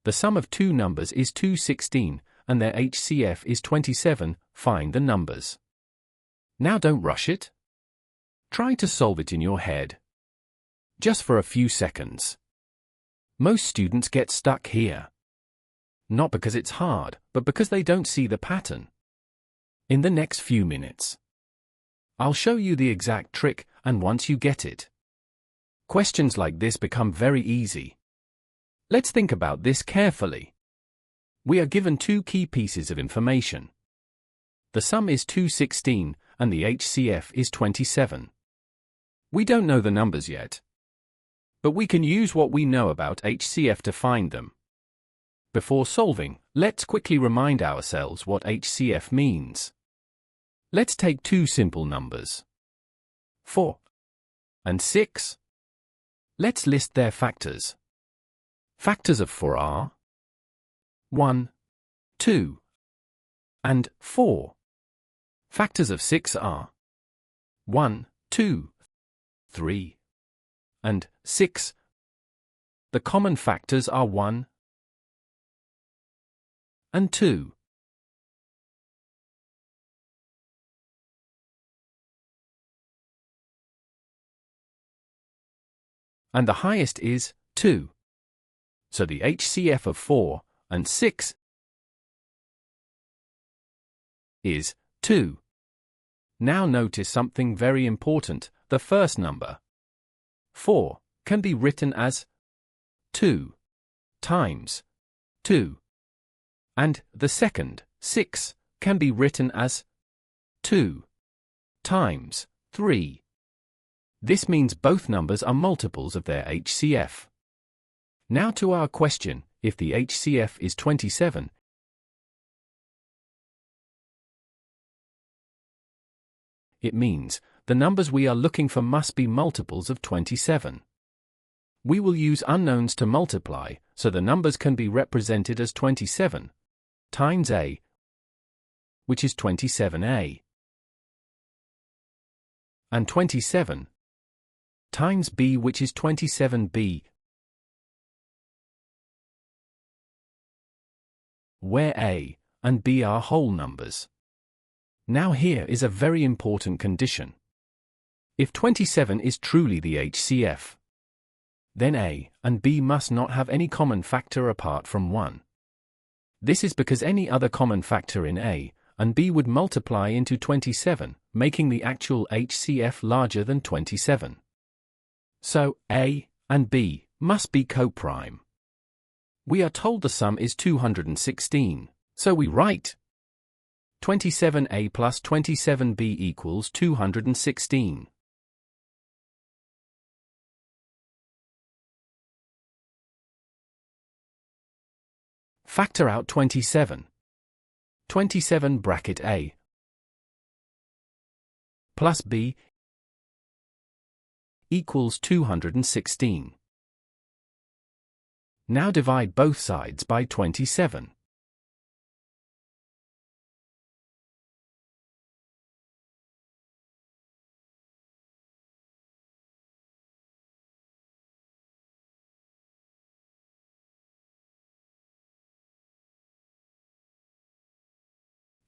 The sum of two numbers is 216, and their HCF is 27. Find the numbers. Now don't rush it. Try to solve it in your head. Just for a few seconds. Most students get stuck here. Not because it's hard, but because they don't see the pattern. In the next few minutes, I'll show you the exact trick, and once you get it, questions like this become very easy. Let's think about this carefully. We are given two key pieces of information. The sum is 216, and the HCF is 27. We don't know the numbers yet, but we can use what we know about HCF to find them. Before solving, let's quickly remind ourselves what HCF means. Let's take two simple numbers, 4 and 6. Let's list their factors. Factors of 4 are 1, 2, and 4. Factors of 6 are 1, 2, 3, and 6. The common factors are 1 and 2. And the highest is 2. So the HCF of 4 and 6 is 2. Now notice something very important. The first number, 4, can be written as 2 times 2. And the second, 6, can be written as 2 times 3. This means both numbers are multiples of their HCF. Now to our question, if the HCF is 27, it means the numbers we are looking for must be multiples of 27. We will use unknowns to multiply, so the numbers can be represented as 27 times A, which is 27A, and 27 times B, which is 27B, where A and B are whole numbers. Now here is a very important condition. If 27 is truly the HCF, then A and B must not have any common factor apart from 1. This is because any other common factor in A and B would multiply into 27, making the actual HCF larger than 27. So, A and B must be coprime. We are told the sum is 216, so we write 27A plus 27B equals 216. Factor out 27. 27 bracket A plus B equals 216. Now divide both sides by 27.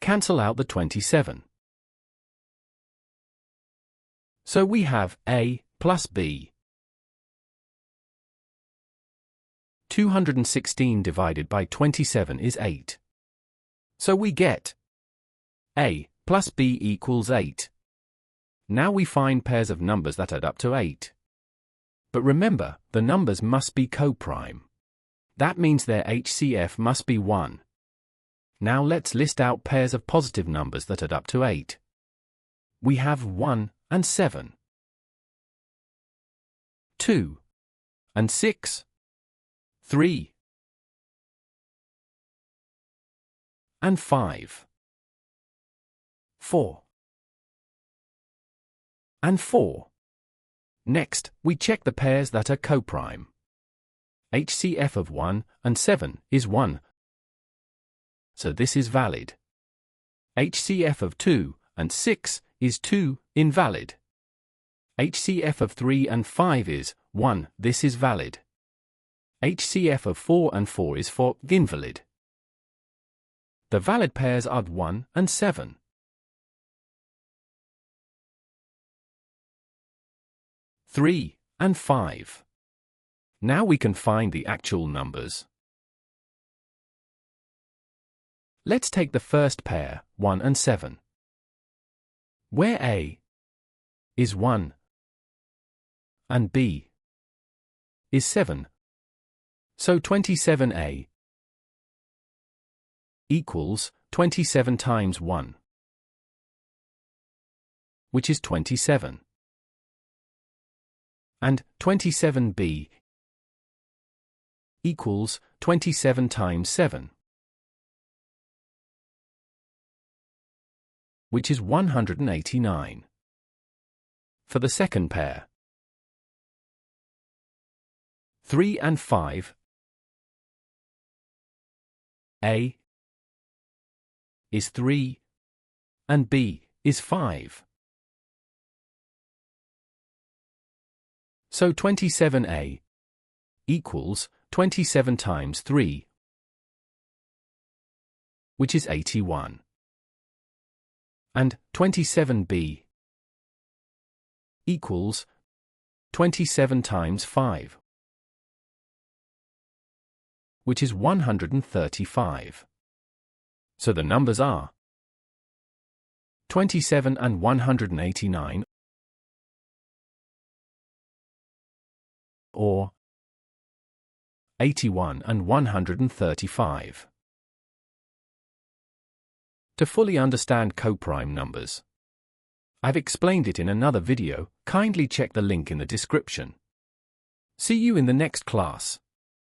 Cancel out the 27. So we have A plus B. 216 divided by 27 is 8. So we get A plus B equals 8. Now we find pairs of numbers that add up to 8. But remember, the numbers must be coprime. That means their HCF must be 1. Now let's list out pairs of positive numbers that add up to 8. We have 1 and 7, 2 and 6, 3 and 5, 4 and 4. Next, we check the pairs that are coprime. HCF of 1 and 7 is 1. So this is valid. HCF of 2 and 6 is 2, invalid. HCF of 3 and 5 is 1, this is valid. HCF of 4 and 4 is for invalid. The valid pairs are 1 and 7. Three and 5. Now we can find the actual numbers. Let's take the first pair, 1 and 7. Where A is 1 and B is 7, so 27A equals 27 times 1, which is 27. And 27B equals 27 times 7, which is 189. For the second pair, 3 and 5, A is 3 and B is 5. So 27A equals 27 times 3, which is 81. And 27B equals 27 times 5, which is 135. So the numbers are 27 and 189, or 81 and 135. To fully understand coprime numbers, I've explained it in another video. Kindly check the link in the description. See you in the next class.